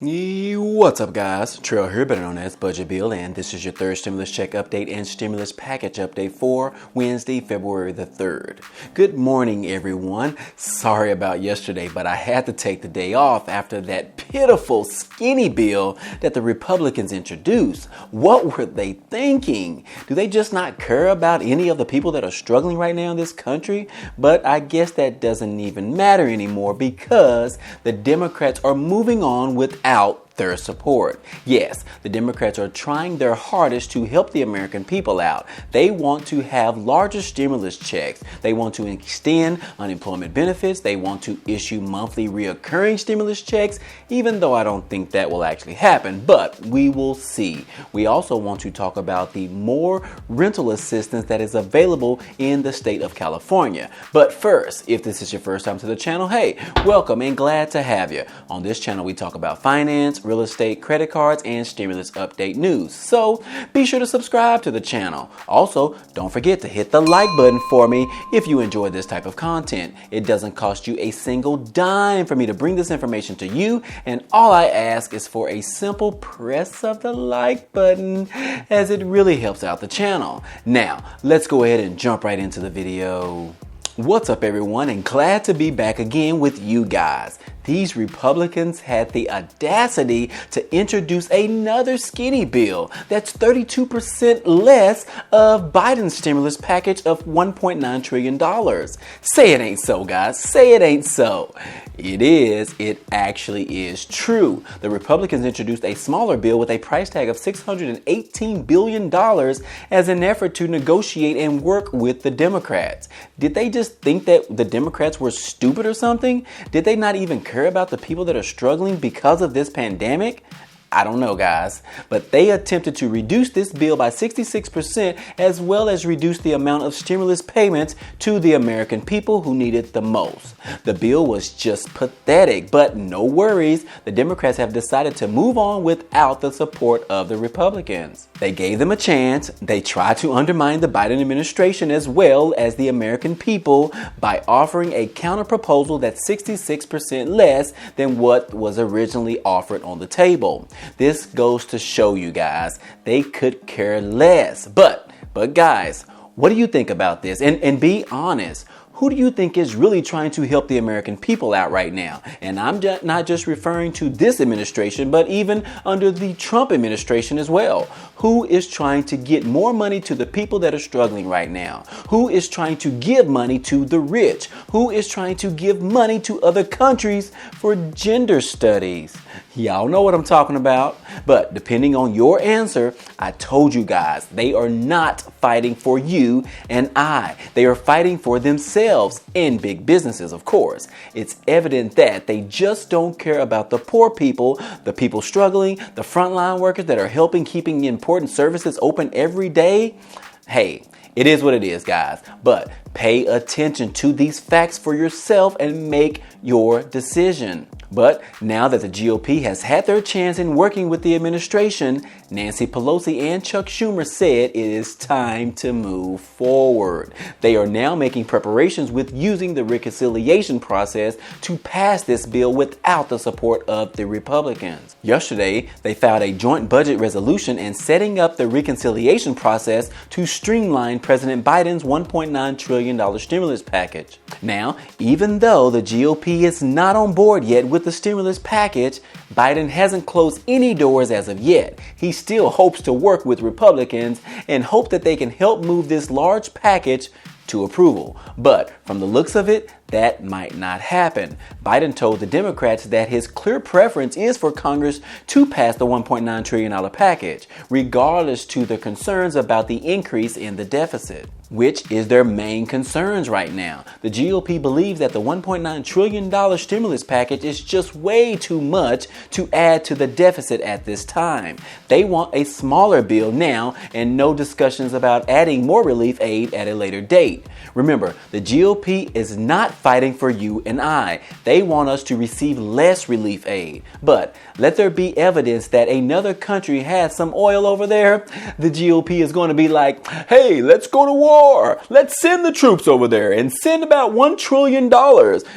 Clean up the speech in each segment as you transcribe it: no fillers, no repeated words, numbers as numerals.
What's up, guys? Trail here, better known as Budget Bill, and this is your third stimulus check update and stimulus package update for Wednesday, February the 3rd. Good morning, everyone. Sorry about yesterday, but I had to take the day off after that pitiful skinny bill that the Republicans introduced. What were they thinking? Do they just not care about any of the people that are struggling right now in this country? But I guess that doesn't even matter anymore because the Democrats are moving on without their support. Yes, the Democrats are trying their hardest to help the American people out. They want to have larger stimulus checks. They want to extend unemployment benefits. They want to issue monthly reoccurring stimulus checks, even though I don't think that will actually happen, but we will see. We also want to talk about the more rental assistance that is available in the state of California. But first, if this is your first time to the channel, hey, welcome and glad to have you. On this channel, we talk about finance, real estate, credit cards, and stimulus update news. So be sure to subscribe to the channel. Also, don't forget to hit the like button for me if you enjoy this type of content. It doesn't cost you a single dime for me to bring this information to you, and all I ask is for a simple press of the like button, as it really helps out the channel. Now, let's go ahead and jump right into the video. What's up, everyone, and glad to be back again with you guys. These Republicans had the audacity to introduce another skinny bill that's 32% less of Biden's stimulus package of $1.9 trillion. Say it ain't so, guys. Say it ain't so. It is. It actually is true. The Republicans introduced a smaller bill with a price tag of $618 billion as an effort to negotiate and work with the Democrats. Did they just think that the Democrats were stupid or something? Did they not even care about the people that are struggling because of this pandemic? I don't know, guys, but they attempted to reduce this bill by 66% as well as reduce the amount of stimulus payments to the American people who need it the most. The bill was just pathetic, but no worries. The Democrats have decided to move on without the support of the Republicans. They gave them a chance. They tried to undermine the Biden administration as well as the American people by offering a counter proposal that's 66% less than what was originally offered on the table. This goes to show you guys, they could care less. But guys, what do you think about this? And be honest. Who do you think is really trying to help the American people out right now? And I'm not just referring to this administration, but even under the Trump administration as well. Who is trying to get more money to the people that are struggling right now? Who is trying to give money to the rich? Who is trying to give money to other countries for gender studies? Y'all know what I'm talking about. But depending on your answer, I told you guys, they are not fighting for you and I. They are fighting for themselves and big businesses, of course. It's evident that they just don't care about the poor people, the people struggling, the frontline workers that are helping keeping important services open every day. Hey, it is what it is, guys. But pay attention to these facts for yourself and make your decision. But now that the GOP has had their chance in working with the administration, Nancy Pelosi and Chuck Schumer said it is time to move forward. They are now making preparations with using the reconciliation process to pass this bill without the support of the Republicans. Yesterday, they filed a joint budget resolution and setting up the reconciliation process to streamline President Biden's $1.9 trillion stimulus package. Now, even though the GOP is not on board yet with the stimulus package, Biden hasn't closed any doors as of yet. He still hopes to work with Republicans and hope that they can help move this large package to approval. But from the looks of it, that might not happen. Biden told the Democrats that his clear preference is for Congress to pass the $1.9 trillion package, regardless to the concerns about the increase in the deficit, which is their main concerns right now. The GOP believes that the $1.9 trillion stimulus package is just way too much to add to the deficit at this time. They want a smaller bill now and no discussions about adding more relief aid at a later date. Remember, the GOP is not fighting for you and I. They want us to receive less relief aid. But let there be evidence that another country has some oil over there, the GOP is going to be like, hey, let's go to war. Let's send the troops over there and send about $1 trillion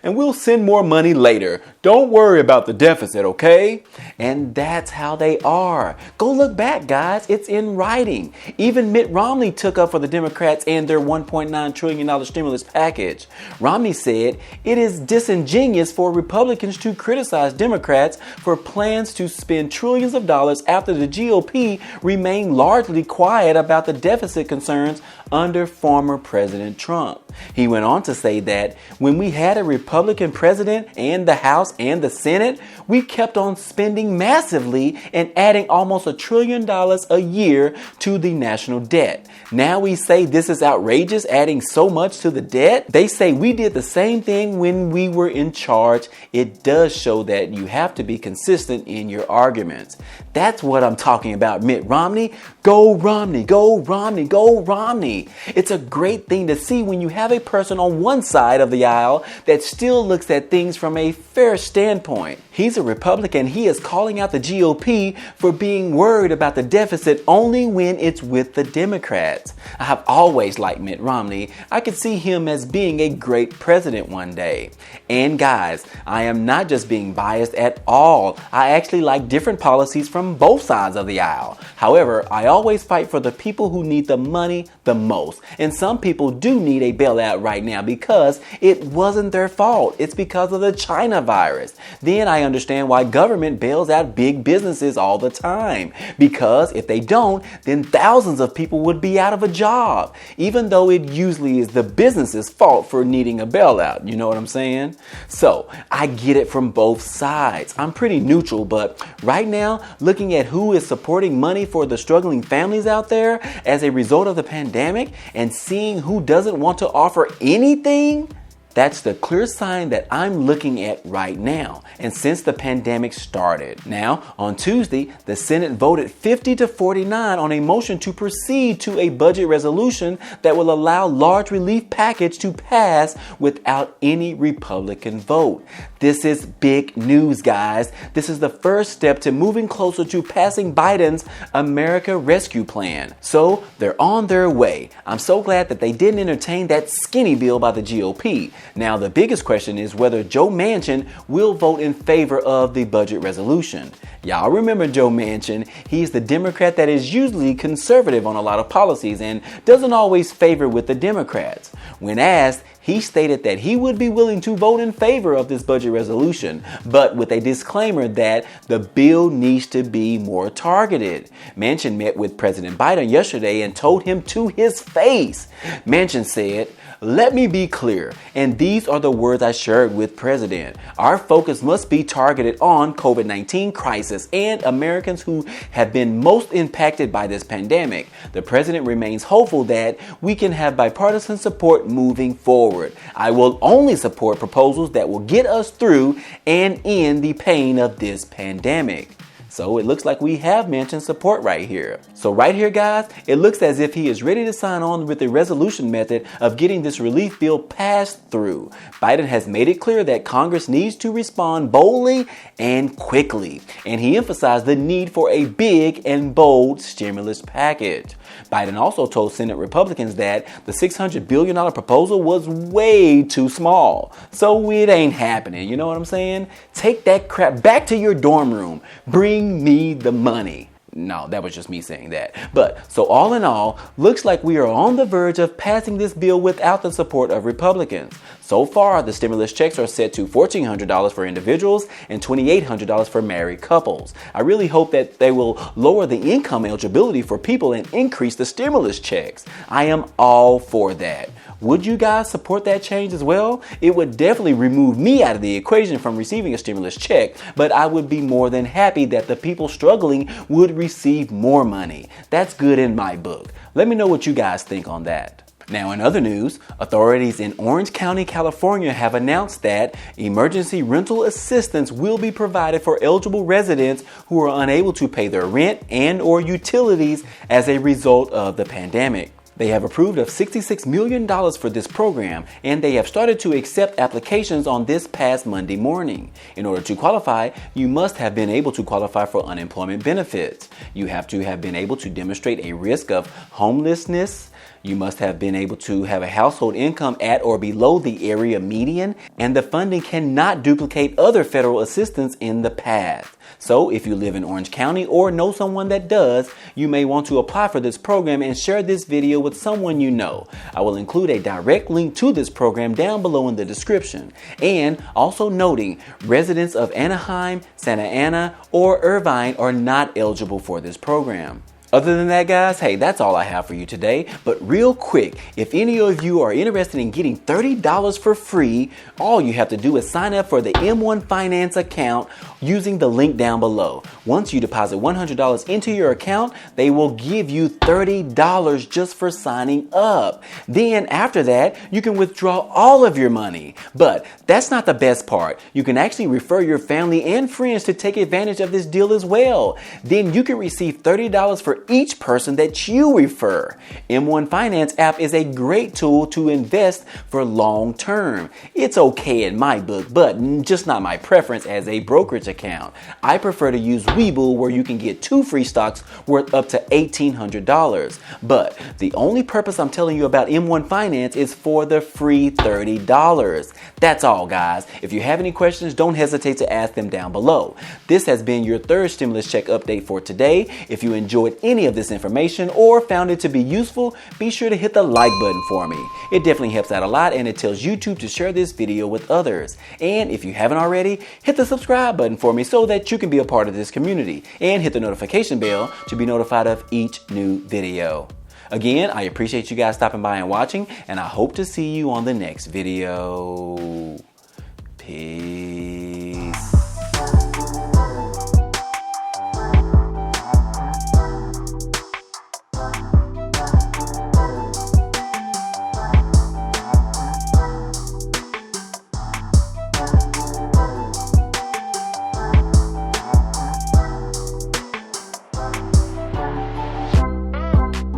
and we'll send more money later. Don't worry about the deficit, okay? And that's how they are. Go look back, guys. It's in writing. Even Mitt Romney took up for the Democrats and their $1.9 trillion stimulus package. Romney said it is disingenuous for Republicans to criticize Democrats for plans to spend trillions of dollars after the GOP remained largely quiet about the deficit concerns under former President Trump. He went on to say that when we had a Republican president and the House and the Senate, we kept on spending massively and adding almost $1 trillion a year to the national debt. Now we say this is outrageous, adding so much to the debt. They say we did the same thing when we were in charge. It does show that you have to be consistent in your arguments. That's what I'm talking about, Mitt Romney. Go Romney, go Romney, go Romney. It's a great thing to see when you have a person on one side of the aisle that still looks at things from a fair standpoint. He's a Republican. He is calling out the GOP for being worried about the deficit only when it's with the Democrats. I have always liked Mitt Romney. I could see him as being a great president one day. And guys, I am not just being biased at all. I actually like different policies from both sides of the aisle. However, I always fight for the people who need the money the most. And some people do need a bailout right now because it wasn't their fault. It's because of the China virus. Then I understand why government bails out big businesses all the time. Because if they don't, then thousands of people would be out of a job. Even though it usually is the business's fault for needing a bailout. You know what I'm saying? So I get it from both sides. I'm pretty neutral, but right now, looking at who is supporting money for the struggling families out there as a result of the pandemic and seeing who doesn't want to offer anything, that's the clear sign that I'm looking at right now, and since the pandemic started. Now, on Tuesday, the Senate voted 50-49 on a motion to proceed to a budget resolution that will allow large relief package to pass without any Republican vote. This is big news, guys. This is the first step to moving closer to passing Biden's America Rescue Plan. So they're on their way. I'm so glad that they didn't entertain that skinny bill by the GOP. Now, the biggest question is whether Joe Manchin will vote in favor of the budget resolution. Y'all remember Joe Manchin. He's the Democrat that is usually conservative on a lot of policies and doesn't always favor with the Democrats. When asked, he stated that he would be willing to vote in favor of this budget resolution, but with a disclaimer that the bill needs to be more targeted. Manchin met with President Biden yesterday and told him to his face. Manchin said, "Let me be clear, and these are the words I shared with President. Our focus must be targeted on COVID-19 crisis and Americans who have been most impacted by this pandemic. The President remains hopeful that we can have bipartisan support moving forward. I will only support proposals that will get us through and end the pain of this pandemic." So it looks like we have Manchin's support right here. So right here, guys, it looks as if he is ready to sign on with the resolution method of getting this relief bill passed through. Biden has made it clear that Congress needs to respond boldly and quickly. And he emphasized the need for a big and bold stimulus package. Biden also told Senate Republicans that the $600 billion proposal was way too small. So it ain't happening. You know what I'm saying? Take that crap back to your dorm room. Bring me the money. No, that was just me saying that. But so all in all, looks like we are on the verge of passing this bill without the support of Republicans. So far, the stimulus checks are set to $1,400 for individuals and $2,800 for married couples. I really hope that they will lower the income eligibility for people and increase the stimulus checks. I am all for that. Would you guys support that change as well? It would definitely remove me out of the equation from receiving a stimulus check, but I would be more than happy that the people struggling would receive more money. That's good in my book. Let me know what you guys think on that. Now, in other news, authorities in Orange County, California have announced that emergency rental assistance will be provided for eligible residents who are unable to pay their rent and or utilities as a result of the pandemic. They have approved of $66 million for this program, and they have started to accept applications on this past Monday morning. In order to qualify, you must have been able to qualify for unemployment benefits. You have to have been able to demonstrate a risk of homelessness. You must have been able to have a household income at or below the area median, and the funding cannot duplicate other federal assistance in the past. So if you live in Orange County or know someone that does, you may want to apply for this program and share this video with someone you know. I will include a direct link to this program down below in the description. And also noting, residents of Anaheim, Santa Ana, or Irvine are not eligible for this program. Other than that, guys, hey, that's all I have for you today. But real quick, if any of you are interested in getting $30 for free, all you have to do is sign up for the M1 Finance account using the link down below. Once you deposit $100 into your account, they will give you $30 just for signing up. Then after that, you can withdraw all of your money. But that's not the best part. You can actually refer your family and friends to take advantage of this deal as well. Then you can receive $30 for each person that you refer. M1 Finance app is a great tool to invest for long term. It's okay in my book, but just not my preference as a brokerage account. I prefer to use Webull, where you can get 2 free stocks worth up to $1,800. But the only purpose I'm telling you about M1 Finance is for the free $30. That's all, guys. If you have any questions, don't hesitate to ask them down below. This has been your third stimulus check update for today. If you enjoyed any of this information or found it to be useful, be sure to hit the like button for me. It definitely helps out a lot, and it tells YouTube to share this video with others. And if you haven't already, hit the subscribe button for me so that you can be a part of this community, and hit the notification bell to be notified of each new video. Again, I appreciate you guys stopping by and watching, and I hope to see you on the next video. Peace.